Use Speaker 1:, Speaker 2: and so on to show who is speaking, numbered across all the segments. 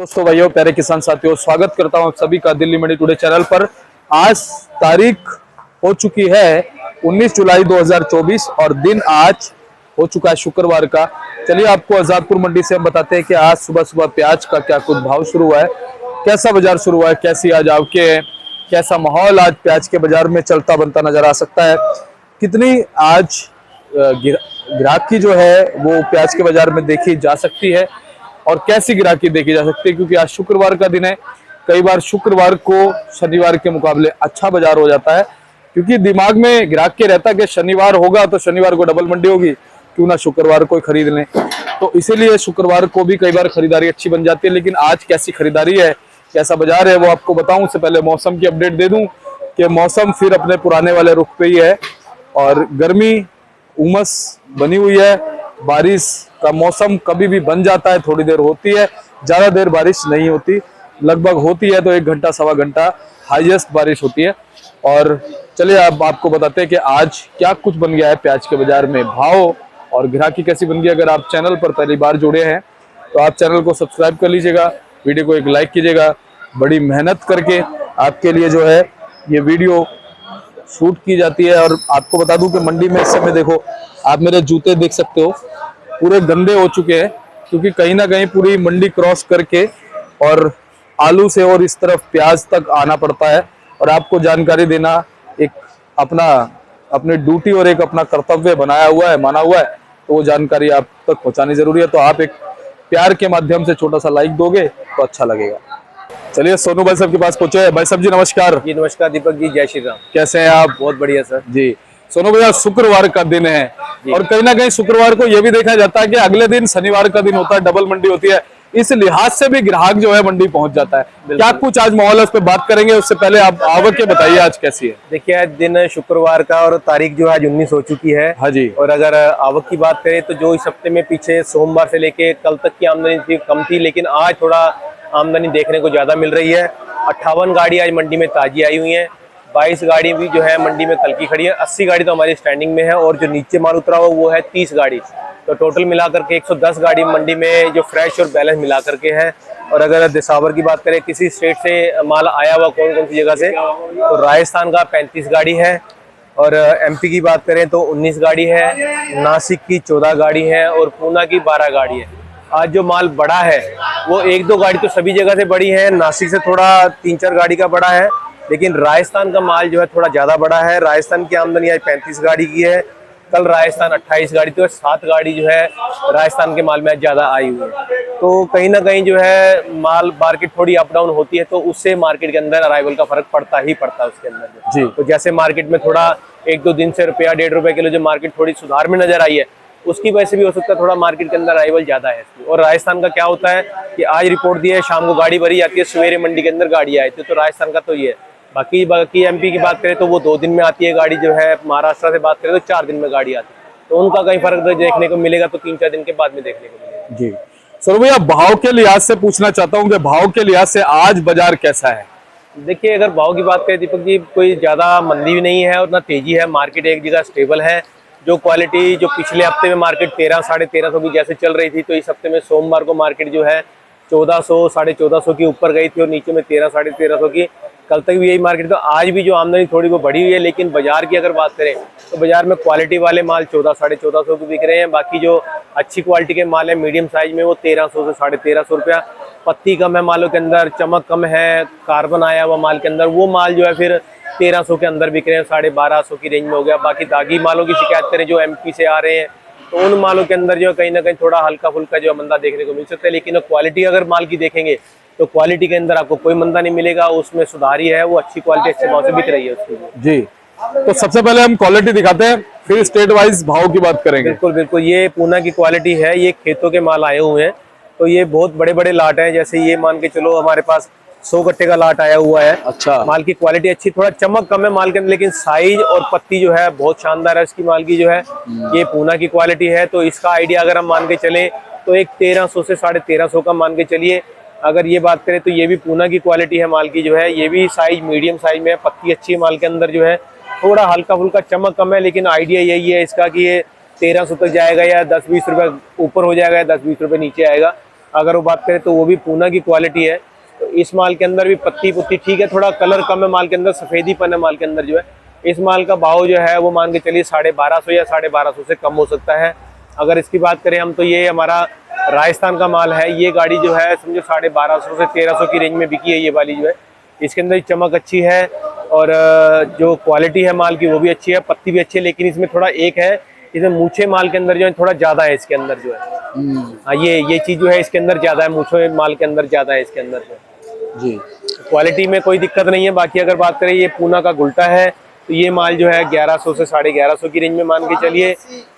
Speaker 1: दोस्तों भाइयों प्यारे किसान साथियों, स्वागत करता हूं आप सभी का दिल्ली मंडी टुडे चैनल पर। आज तारीख हो चुकी है 19 जुलाई 2024 और दिन आज हो चुका है शुक्रवार का। चलिए आपको आजादपुर मंडी से हम बताते हैं कि आज सुबह सुबह प्याज का क्या कुछ भाव शुरू हुआ है, कैसा बाजार शुरू हुआ है, कैसी आज आवके है, कैसा माहौल आज प्याज के बाजार में चलता बनता नजर आ सकता है, कितनी आज ग्राहकी जो है वो प्याज के बाजार में देखी जा सकती है और कैसी ग्राहकी देखी जा सकती है, क्योंकि आज शुक्रवार का दिन है। कई बार शुक्रवार को शनिवार के मुकाबले अच्छा बाजार हो जाता है, क्योंकि दिमाग में ग्राहक के रहता है कि शनिवार होगा तो शनिवार को डबल मंडी होगी, क्यों ना शुक्रवार को खरीद लें। तो इसीलिए शुक्रवार को भी कई बार खरीदारी अच्छी बन जाती है। लेकिन आज कैसी खरीदारी है, कैसा बाजार है, वो आपको बताऊं। उससे पहले मौसम की अपडेट दे दूं कि मौसम फिर अपने पुराने वाले रुख पे ही है और गर्मी उमस बनी हुई है। बारिश का मौसम कभी भी बन जाता है, थोड़ी देर होती है, ज्यादा देर बारिश नहीं होती, लगभग होती है तो 1 घंटा सवा घंटा हाईएस्ट बारिश होती है। और चलिए अब आपको बताते हैं कि आज क्या कुछ बन गया है प्याज के बाजार में, भाव और ग्राहकी कैसी बन गई। अगर आप चैनल पर पहली बार जुड़े हैं तो आप चैनल को सब्सक्राइब कर लीजिएगा, वीडियो को एक लाइक कीजिएगा। बड़ी मेहनत करके आपके लिए जो है ये वीडियो शूट की जाती है। और आपको बता दूं कि मंडी में इस समय देखो, आप मेरे जूते देख सकते हो, पूरे गंदे हो चुके हैं, क्योंकि कहीं ना कहीं पूरी मंडी क्रॉस करके और आलू से और इस तरफ प्याज तक आना पड़ता है। और आपको जानकारी देना एक अपनी ड्यूटी और एक अपना कर्तव्य बनाया हुआ है, माना हुआ है, तो वो जानकारी आप तक पहुंचानी जरूरी है। तो आप एक प्यार के माध्यम से छोटा सा लाइक दोगे तो अच्छा लगेगा। चलिए सोनू भाई साहब के पास पहुंचे। भाई साहब जी नमस्कार।
Speaker 2: जी नमस्कार दीपक जी, जय श्री राम।
Speaker 1: कैसे हैं आप?
Speaker 2: बहुत बढ़िया सर
Speaker 1: जी। सोनू भैया शुक्रवार का दिन है और कहीं ना कहीं शुक्रवार को यह भी देखा जाता है कि अगले दिन शनिवार का दिन होता है, डबल मंडी होती है, इस लिहाज से भी ग्राहक जो है मंडी पहुंच जाता है। क्या कुछ आज माहौल है, उस पर बात करेंगे। उससे पहले आप आवक के बताइए आज कैसी है।
Speaker 2: देखिए आज दिन शुक्रवार का और तारीख जो है आज 19 हो चुकी है।
Speaker 1: हाँ जी।
Speaker 2: और अगर आवक की बात करें तो जो इस हफ्ते में पीछे सोमवार से लेके कल तक की आमदनी थी कम थी, लेकिन आज थोड़ा आमदनी देखने को ज्यादा मिल रही है। 58 गाड़ी आज मंडी में ताजी आई हुई है, 22 गाड़ी भी जो है मंडी में कल की खड़ी है, 80 गाड़ी तो हमारी स्टैंडिंग में है और जो नीचे माल उतरा हुआ वो है 30 गाड़ी। तो टोटल मिलाकर के 110 गाड़ी मंडी में जो फ्रेश और बैलेंस मिला करके है। और अगर दिसंबर की बात करें किसी स्टेट से माल आया हुआ कौन कौन सी जगह से, तो राजस्थान का 35 गाड़ी है और एमपी की बात करें तो 19 गाड़ी है, नासिक की 14 गाड़ी है और पूना की 12 गाड़ी है। आज जो माल बड़ा है वो 1-2 गाड़ी तो सभी जगह से बड़ी है, नासिक से थोड़ा 3-4 गाड़ी का बड़ा है, लेकिन राजस्थान का माल जो है थोड़ा ज्यादा बड़ा है। राजस्थान की आमदनी आज 35 गाड़ी की है, कल राजस्थान 28 गाड़ी थी और 7 गाड़ी जो है राजस्थान के माल में आज ज्यादा आई हुई है। तो कहीं ना कहीं जो है माल मार्केट थोड़ी अप डाउन होती है, तो उससे मार्केट के अंदर अराइवल का फर्क पड़ता ही पड़ता है उसके अंदर जी। तो जैसे मार्केट में थोड़ा 1-2 दिन से रुपया 1.5 रुपए किलो जो मार्केट थोड़ी सुधार में नजर आई है, उसकी वजह से भी हो सकता है थोड़ा मार्केट के अंदर अराइवल ज्यादा है इसकी। और राजस्थान का क्या होता है कि आज रिपोर्ट दी है, शाम को गाड़ी भरी जाती है, सवेरे मंडी के अंदर गाड़ी आई थी। तो राजस्थान का तो ये है। बाकी एमपी की बात करें तो वो 2 दिन में आती है गाड़ी जो है। महाराष्ट्र से बात करें तो 4 दिन में गाड़ी आती है, तो उनका कहीं फर्क देखने को मिलेगा तो 3-4 दिन के बाद में देखने को मिलेगा
Speaker 1: जी। सर भैया भाव के लिहाज से पूछना चाहता हूँ कि भाव के लिहाज से आज बाजार कैसा है?
Speaker 2: देखिए अगर भाव की बात करें दीपक जी, कोई ज्यादा मंदी भी नहीं है और ना तेजी है, मार्केट एक जगह स्टेबल है। जो क्वालिटी जो पिछले हफ्ते में मार्केट 1300 साढ़े 1300 की जैसे चल रही थी, तो इस हफ्ते में सोमवार को मार्केट जो है 1400 साढ़े 1400 की ऊपर गई थी और नीचे में 1300 साढ़े 1300 की। कल तक भी यही मार्केट। तो आज भी जो आमदनी थोड़ी वो बढ़ी हुई है, लेकिन बाजार की अगर बात करें तो बाजार में क्वालिटी वाले माल 1400 साढ़े 1400 को बिक रहे हैं। बाकी जो अच्छी क्वालिटी के माल है मीडियम साइज में वो 1300 से साढ़े 1300 रुपया। पत्ती कम है मालों के अंदर, चमक कम है, कार्बन आया हुआ माल के अंदर, वो माल जो है फिर 1300 के अंदर बिक रहे हैं, 1250 की रेंज में हो गया। बाकी दागी मालों की शिकायत करें जो एमपी से आ रहे हैं, तो उन मालों के अंदर जो कहीं ना कहीं थोड़ा हल्का फुल्का जो मंदा देखने को मिल सकता है। लेकिन क्वालिटी अगर माल की देखेंगे तो क्वालिटी के अंदर आपको कोई मंदा नहीं मिलेगा, उसमें सुधार ही है, वो अच्छी क्वालिटी अच्छे भाव से बिक रही है उसकी
Speaker 1: जी। तो सबसे पहले हम क्वालिटी दिखाते हैं, फिर स्टेट वाइज भाव की बात करेंगे।
Speaker 2: बिल्कुल बिल्कुल, ये पूना की क्वालिटी है, ये खेतों के माल आए हुए हैं, तो ये बहुत बड़े बड़े लाट हैं। जैसे ये मान के चलो हमारे पास 100 गट्टे का लाट आया हुआ है।
Speaker 1: अच्छा।
Speaker 2: माल की क्वालिटी अच्छी, थोड़ा चमक कम है माल के अंदर, लेकिन साइज और पत्ती जो है बहुत शानदार है इसकी माल की जो है। ये पूना की क्वालिटी है, तो इसका आइडिया अगर हम मान के चले तो एक 1300 से साढ़े 1300 का मान के चलिए। अगर ये बात करें तो ये भी पूना की क्वालिटी है माल की जो है, ये भी साइज मीडियम साइज में है, पत्ती अच्छी है माल के अंदर जो है, थोड़ा हल्का फुल्का चमक कम है, लेकिन आइडिया यही है इसका कि ये 1300 तक जाएगा या 10-20 रुपये ऊपर हो जाएगा या 10-20 रुपये नीचे आएगा। अगर वो बात करें तो वो भी पूना की क्वालिटी है। तो इस माल के अंदर भी पत्ती पुत्ती ठीक है, थोड़ा कलर कम है माल के अंदर, सफेदीपन है माल के अंदर जो है। इस माल का भाव जो है वो मान के चलिए 1250 या 1250 से कम हो सकता है। अगर इसकी बात करें हम तो ये हमारा राजस्थान का माल है। ये गाड़ी जो है समझो 1250 से 1300 की रेंज में बिकी है ये वाली जो है। इसके अंदर चमक अच्छी है और जो क्वालिटी है माल की वो भी अच्छी है, पत्ती भी अच्छी है। लेकिन इसमें थोड़ा एक है, इसमें मूछे माल के अंदर जो है थोड़ा ज्यादा है इसके अंदर जो है। हाँ, ये चीज जो है इसके अंदर ज्यादा है, मूछे माल के अंदर ज्यादा है इसके अंदर जो है।
Speaker 1: जी
Speaker 2: क्वालिटी में कोई दिक्कत नहीं है। बाकी अगर बात करें ये पूना का गुल्टा है तो ये माल जो है 1100 से 1150 की रेंज में मान के चलिए।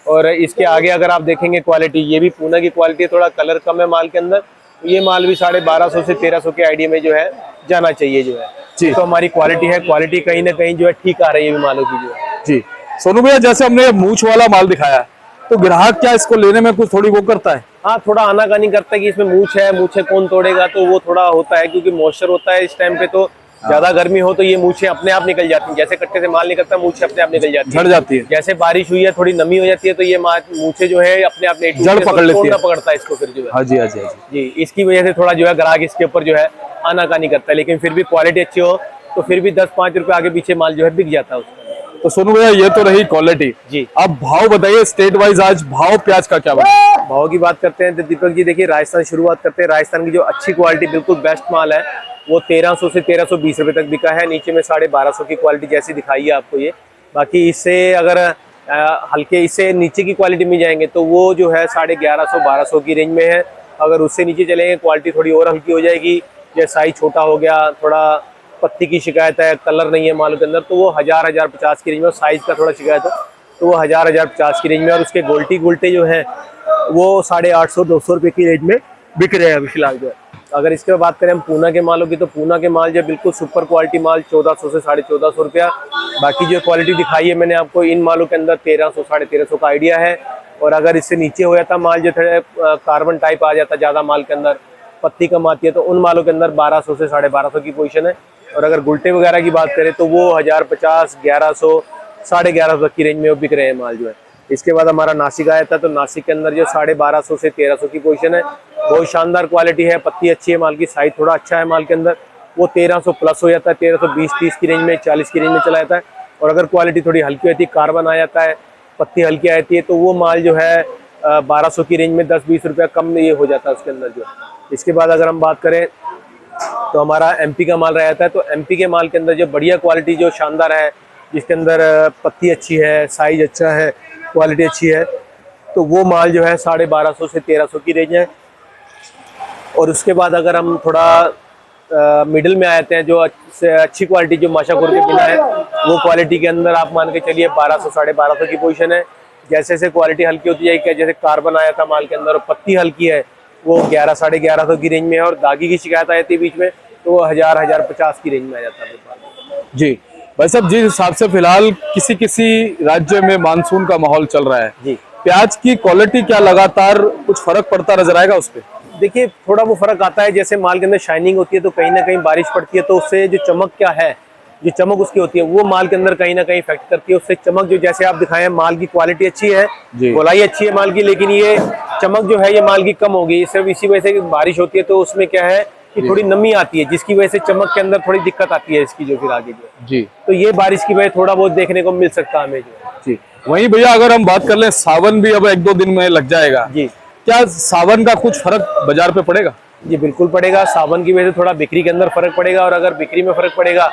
Speaker 2: और इसके आगे अगर आप देखेंगे क्वालिटी, ये भी पूना की क्वालिटी है, थोड़ा कलर कम है माल के अंदर। ये माल भी 1250 से 1300 के आईडिया में जो है जाना चाहिए जो है।
Speaker 1: जी।
Speaker 2: तो हमारी क्वालिटी है, क्वालिटी कहीं ना कहीं जो है ठीक आ रही है मालों की जो है।
Speaker 1: जी सोनू भैया, जैसे हमने मूछ वाला माल दिखाया तो ग्राहक क्या इसको लेने में कुछ थोड़ी वो करता है?
Speaker 2: हाँ, थोड़ा आनाकानी करता है कि इसमें मूछ है, मूछे कौन तोड़ेगा, तो वो थोड़ा होता है क्योंकि मॉइस्चर होता है इस टाइम पे। तो ज्यादा गर्मी हो तो ये मूछे अपने आप निकल जाती हैं, जैसे कट्टे से माल निकलता है मूछे अपने आप निकल जाती है,
Speaker 1: झड़ जाती है।
Speaker 2: जैसे बारिश हुई है थोड़ी नमी हो जाती है तो ये मूछे जो है अपने आप
Speaker 1: जड़ पकड़ लेती है,
Speaker 2: पकड़ता है इसको फिर जो है।
Speaker 1: हाँ जी, हाँ जी, हाँ जी।
Speaker 2: जी, इसकी वजह से थोड़ा जो है ग्राहक इसके ऊपर जो है आनाकानी करता है। लेकिन फिर भी क्वालिटी अच्छी हो तो फिर भी 10-5 रुपए आगे पीछे माल जो है बिक जाता है उसका।
Speaker 1: तो सोनू भैया ये तो रही क्वालिटी
Speaker 2: जी।
Speaker 1: अब भाव बताइए स्टेट वाइज, आज भाव प्याज का क्या बना?
Speaker 2: भाव की बात करते हैं तो दीपक जी देखिए, राजस्थान शुरुआत करते हैं। राजस्थान की जो अच्छी क्वालिटी बिल्कुल बेस्ट माल है वो 1300 से 1320 रुपए तक बिका है। नीचे में 1250 की क्वालिटी जैसी दिखाई है आपको ये। बाकी इससे अगर हल्के इससे नीचे की क्वालिटी में जाएंगे तो वो जो है 1150-1200 की रेंज में है। अगर उससे नीचे चलेंगे क्वालिटी थोड़ी और हल्की हो जाएगी, जैसे साइज छोटा हो गया, थोड़ा पत्ती की शिकायत है, कलर नहीं है माल के अंदर, तो वो 1000-1050 की रेंज में। साइज का थोड़ा शिकायत है तो वो 1000-1050 की रेंज में। और उसके गोल्टे जो हैं वो 850-900 रुपये की रेंज में बिक रहे हैं अभी फिलहाल जो है। अगर इसके बात करें हम पूना के मालों की तो पूना के माल जो बिल्कुल सुपर क्वालिटी माल 1400 से 1450 रुपया। बाकी जो क्वालिटी दिखाई है मैंने आपको, इन मालों के अंदर 1300-1350 का आइडिया है। और अगर इससे नीचे हो जाता माल, जो थोड़े कार्बन टाइप आ जाता ज़्यादा माल के अंदर, पत्ती कम आती है, तो उन मालों के अंदर 1200 से 1250 की पोजीशन है। और अगर गुल्टे वगैरह की बात करें तो वो 1050, 1100, 1150 तक की रेंज में वो बिक रहे हैं माल जो है। इसके बाद हमारा नासिक आया था तो नासिक के अंदर जो 1250 से 1300 की पोजीशन है। बहुत शानदार क्वालिटी है, पत्ती अच्छी है माल की, साइज थोड़ा अच्छा है माल के अंदर। वो 1300 प्लस हो जाता है, 1320-30 की रेंज में, 40 की रेंज में चला जाता है। और अगर क्वालिटी थोड़ी हल्की होती है, कार्बन आ जाता है, पत्ती हल्की आ जाती है, तो वो माल जो है 1200 की रेंज में 10-20 रुपया कम ये हो जाता है उसके अंदर जो। इसके बाद अगर हम बात करें तो हमारा एमपी का माल रहता है। तो एमपी के माल के अंदर जो बढ़िया क्वालिटी जो शानदार है, जिसके अंदर पत्ती अच्छी है, साइज अच्छा है, क्वालिटी अच्छी है, तो वो माल जो है 1250 से 1300 की रेंज है। और उसके बाद अगर हम थोड़ा मिडिल में आते हैं, जो अच्छी क्वालिटी जो माशापुर के बिना है, वो क्वालिटी के अंदर आप मान के चलिए 1200-1250 की पोजीशन है। जैसे जैसे क्वालिटी हल्की होती जाएगी, जैसे कार्बन आया था माल के अंदर और पत्ती हल्की है, वो 1100-1150 की रेंज में है। और दागी की शिकायत आ जाती है बीच में तो वो 1000-1050 की रेंज में आ जाता है।
Speaker 1: जी भाई साहब, जिस हिसाब से फिलहाल किसी किसी राज्य में मानसून का माहौल चल रहा है
Speaker 2: जी,
Speaker 1: प्याज की क्वालिटी क्या लगातार कुछ फर्क पड़ता नजर आएगा उस पर?
Speaker 2: देखिए थोड़ा वो फर्क आता है। जैसे माल के अंदर शाइनिंग होती है तो कहीं ना कहीं बारिश पड़ती है तो उससे जो चमक क्या है, जो चमक उसकी होती है वो माल के अंदर कहीं ना कहीं इफेक्ट करती है। उससे चमक जो जैसे आप दिखाए हैं, माल की क्वालिटी अच्छी है, गोलाई अच्छी है माल की, लेकिन ये चमक जो है ये माल की कम होगी। सिर्फ इसी वजह से बारिश होती है तो उसमें क्या है कि थोड़ी नमी आती है, जिसकी वजह से चमक के अंदर थोड़ी दिक्कत आती है इसकी जो फिर आगे जो।
Speaker 1: जी,
Speaker 2: तो ये बारिश की वजह थोड़ा बहुत देखने को मिल सकता है हमें जो।
Speaker 1: जी वहीं भैया अगर हम बात कर लें, सावन भी अब 1-2 दिन में लग जाएगा
Speaker 2: जी,
Speaker 1: क्या सावन का कुछ फर्क बाजार पे पड़ेगा?
Speaker 2: जी बिल्कुल पड़ेगा। सावन की वजह से थोड़ा बिक्री के अंदर फर्क पड़ेगा। और अगर बिक्री में फर्क पड़ेगा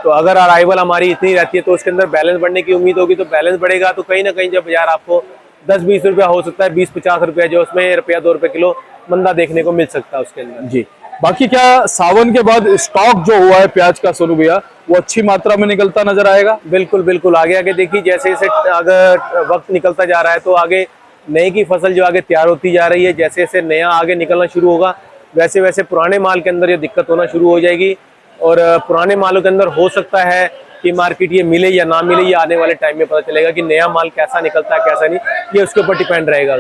Speaker 2: तो अगर अराइवल हमारी इतनी रहती है तो उसके अंदर बैलेंस बढ़ने की उम्मीद होगी। तो बैलेंस बढ़ेगा तो कहीं ना कहीं जब बाजार आपको 10-20 रुपया हो सकता है, 20-50 रुपया जो उसमें ₹1-2 किलो मंदा देखने को मिल सकता है उसके अंदर।
Speaker 1: जी, बाकी क्या सावन के बाद स्टॉक जो हुआ है प्याज का सोनू भैया, वो अच्छी मात्रा में निकलता नजर आएगा?
Speaker 2: बिल्कुल बिल्कुल, आगे आगे देखिए जैसे जैसे अगर वक्त निकलता जा रहा है तो आगे नए की फसल जो आगे तैयार होती जा रही है, जैसे जैसे नया आगे निकलना शुरू होगा वैसे वैसे पुराने माल के अंदर ये दिक्कत होना शुरू हो जाएगी। और पुराने मालों के अंदर हो सकता है कि मार्केट ये मिले या ना मिले, ये आने वाले टाइम में पता चलेगा कि नया माल कैसा निकलता है कैसा नहीं, ये उसके ऊपर डिपेंड रहेगा।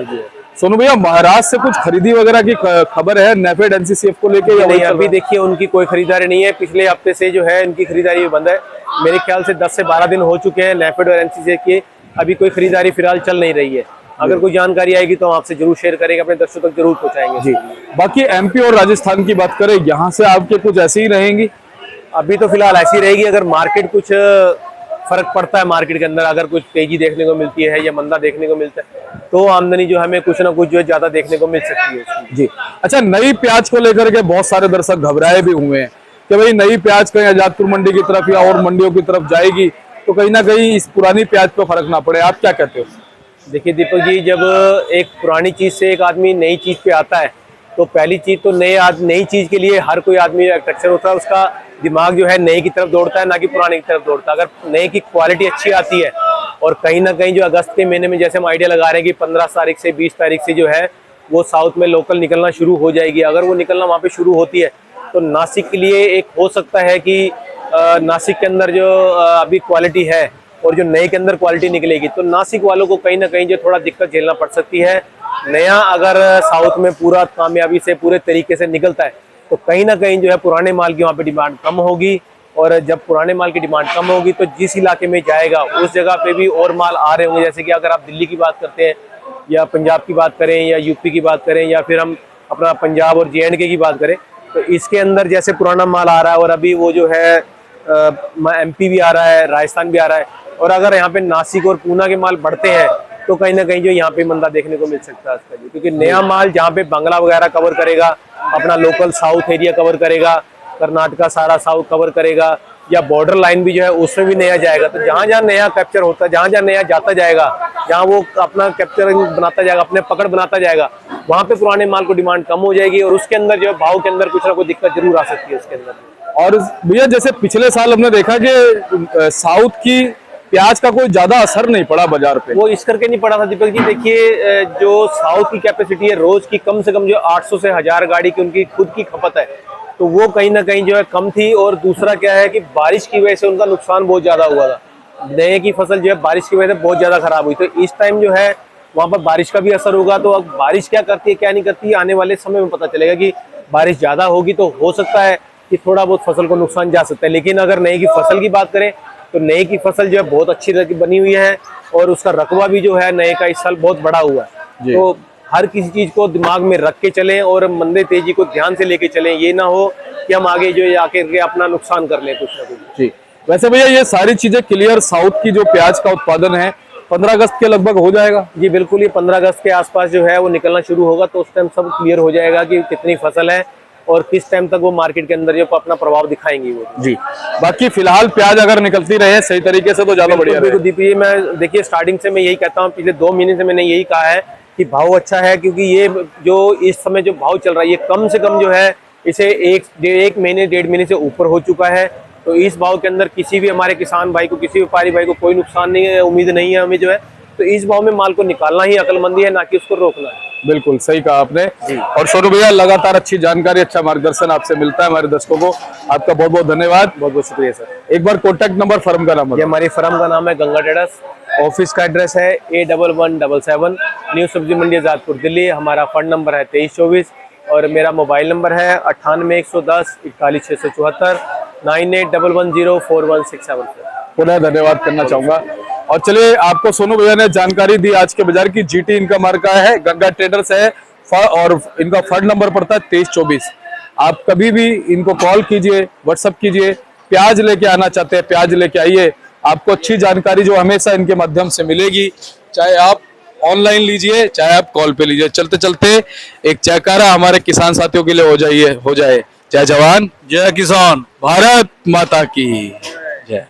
Speaker 1: सोनू भैया, महाराष्ट्र से कुछ खरीदी वगैरह की खबर है नेफेड एनसीसीएफ को लेके या
Speaker 2: नहीं? अभी देखिए उनकी कोई खरीदारी नहीं है, पिछले हफ्ते से जो है इनकी खरीदारी बंद है। मेरे ख्याल से 10 से 12 दिन हो चुके हैं नेफेड और एनसीसीएफ की, अभी कोई खरीदारी फिलहाल चल नहीं रही है। अगर कोई जानकारी आएगी तो हम आपसे जरूर शेयर करेंगे, अपने दर्शकों तक जरूर पहुंचाएंगे
Speaker 1: जी। बाकी एमपी और राजस्थान की बात करें, यहाँ से आपके कुछ ऐसी ही रहेंगी?
Speaker 2: अभी तो फिलहाल ऐसी रहेगी। अगर मार्केट कुछ फर्क पड़ता है, मार्केट के अंदर अगर कुछ तेजी देखने को मिलती है या मंदा देखने को मिलता है, तो आमदनी जो हमें कुछ ना कुछ जो है ज्यादा देखने को मिल सकती है उसकी।
Speaker 1: जी। अच्छा, नई प्याज को लेकर के बहुत सारे दर्शक घबराए भी हुए हैं कि भाई नई प्याज कहीं आजादपुर मंडी की तरफ या और मंडियों की तरफ जाएगी तो कहीं ना कहीं इस पुरानी प्याज पे फर्क ना पड़े, आप क्या कहते हो?
Speaker 2: देखिए दीपक जी, जब एक पुरानी चीज से एक आदमी नई चीज पे आता है तो पहली चीज तो नई चीज के लिए हर कोई आदमी अट्रैक्शन होता है, उसका दिमाग जो है नए की तरफ दौड़ता है, ना कि पुराने की तरफ दौड़ता है। अगर नए की क्वालिटी अच्छी आती है और कहीं ना कहीं जो अगस्त के महीने में जैसे हम आइडिया लगा रहे हैं कि 15 तारीख से 20 तारीख से जो है वो साउथ में लोकल निकलना शुरू हो जाएगी, अगर वो निकलना वहाँ पे शुरू होती है तो नासिक के लिए एक हो सकता है कि नासिक के अंदर जो अभी क्वालिटी है और जो नए के अंदर क्वालिटी निकलेगी तो नासिक वालों को कहीं ना कहीं जो थोड़ा दिक्कत झेलना पड़ सकती है। नया अगर साउथ में पूरा कामयाबी से पूरे तरीके से निकलता है तो कहीं ना कहीं जो है पुराने माल की वहाँ पे डिमांड कम होगी, और जब पुराने माल की डिमांड कम होगी तो जिस इलाके में जाएगा उस जगह पे भी और माल आ रहे होंगे। जैसे कि अगर आप दिल्ली की बात करते हैं या पंजाब की बात करें या यूपी की बात करें या फिर हम अपना पंजाब और JNK की बात करें, तो इसके अंदर जैसे पुराना माल आ रहा है और अभी वो जो है MP भी आ रहा है, राजस्थान भी आ रहा है, और अगर यहाँ पे नासिक और पूना के माल बढ़ते हैं तो कहीं ना कहीं जो यहाँ पे मंदा देखने को मिल सकता है उसका, क्योंकि नया माल जहाँ पे बांग्ला वगैरह कवर करेगा, अपना लोकल साउथ एरिया कवर करेगा, कर्नाटका सारा साउथ कवर करेगा, या बॉर्डर लाइन भी जो है उसमें भी नया जाएगा। तो जहाँ जहाँ नया कैप्चर होता है, जहाँ जहाँ नया जाता जाएगा, जहाँ वो अपना कैप्चर बनाता जाएगा, अपने पकड़ बनाता जाएगा, वहाँ पे पुराने माल को डिमांड कम हो जाएगी और उसके अंदर जो है भाव के अंदर कुछ ना कुछ दिक्कत जरूर आ सकती है उसके अंदर।
Speaker 1: और भैया जैसे पिछले साल हमने देखा कि साउथ की प्याज का कोई ज्यादा असर नहीं पड़ा बाजार पे,
Speaker 2: वो इस करके नहीं पड़ा था दीपक जी। देखिए जो साउथ की कैपेसिटी है रोज की कम से कम जो 800 से 1000 गाड़ी की उनकी खुद की खपत है, तो वो कहीं ना कहीं जो है कम थी। और दूसरा क्या है कि बारिश की वजह से उनका नुकसान बहुत ज्यादा हुआ था। नए की फसल जो है बारिश की वजह से बहुत ज्यादा खराब हुई, तो इस टाइम जो है वहाँ पर बारिश का भी असर होगा। तो अब बारिश क्या करती है क्या नहीं करती है आने वाले समय में पता चलेगा। कि बारिश ज्यादा होगी तो हो सकता है कि थोड़ा बहुत फसल को नुकसान जा सकता है, लेकिन अगर नए की फसल की बात करें तो नए की फसल जो है बहुत अच्छी बनी हुई है और उसका रकबा भी जो है नए का इस साल बहुत बड़ा हुआ है। तो हर किसी चीज को दिमाग में रख के चलें और मंदे तेजी को ध्यान से लेके चलें, ये ना हो कि हम आगे जो आके के अपना नुकसान कर लें कुछ ना कुछ।
Speaker 1: जी। वैसे भैया ये सारी चीजें क्लियर, साउथ की जो प्याज का उत्पादन है 15 अगस्त के लगभग हो जाएगा?
Speaker 2: जी बिल्कुल, ये 15 अगस्त के आसपास जो है वो निकलना शुरू होगा, तो उस टाइम सब क्लियर हो जाएगा कि कितनी फसल है और किस टाइम तक वो मार्केट के अंदर जो अपना प्रभाव दिखाएंगी वो।
Speaker 1: जी। बाकी फिलहाल प्याज अगर निकलती रहे सही तरीके से तो ज्यादा बढ़िया रहेगा।
Speaker 2: दीपी मैं देखिए स्टार्टिंग से मैं यही कहता हूँ, पिछले 2 महीने से मैंने यही कहा है कि भाव अच्छा है, क्योंकि ये जो इस समय जो भाव चल रहा है ये कम से कम जो है इसे एक महीने 1.5 महीने से ऊपर हो चुका है। तो इस भाव के अंदर किसी भी हमारे किसान भाई को, किसी व्यापारी भाई को कोई नुकसान नहीं है, उम्मीद नहीं है हमें जो है। तो इस भाव में माल को निकालना ही अक्लमंदी है, ना कि उसको रोकना है।
Speaker 1: बिल्कुल सही कहा आपने।
Speaker 2: जी।
Speaker 1: और सोनू भैया लगातार अच्छी जानकारी, अच्छा मार्गदर्शन आपसे मिलता है हमारे दर्शकों को। आपका बहुत बहुत धन्यवाद।
Speaker 2: बहुत बहुत शुक्रिया सर।
Speaker 1: एक बार कॉन्टैक्ट नंबर, फर्म का नाम?
Speaker 2: ये हमारी फर्म का नाम है गंगा ट्रेडर्स, ऑफिस का एड्रेस है A1177 न्यू सब्जी मंडी आजादपुर दिल्ली। हमारा फंड नंबर है 2324 और मेरा मोबाइल नंबर है 98 110 41 674 9811041677।
Speaker 1: पुनः धन्यवाद करना चाहूंगा। और चलिए, आपको सोनू भैया ने जानकारी दी आज के बाजार की। GT इनका मार्का है, गंगा ट्रेडर्स है और इनका फंड नंबर पड़ता है 2324। आप कभी भी इनको कॉल कीजिए, व्हाट्सएप कीजिए। प्याज लेके आना चाहते हैं प्याज लेके आइए, आपको अच्छी जानकारी जो हमेशा इनके माध्यम से मिलेगी, चाहे आप ऑनलाइन लीजिए चाहे आप कॉल पे लीजिए। चलते चलते एक जयकारा हमारे किसान साथियों के लिए हो जाए। जय जवान जय किसान, भारत माता की जय।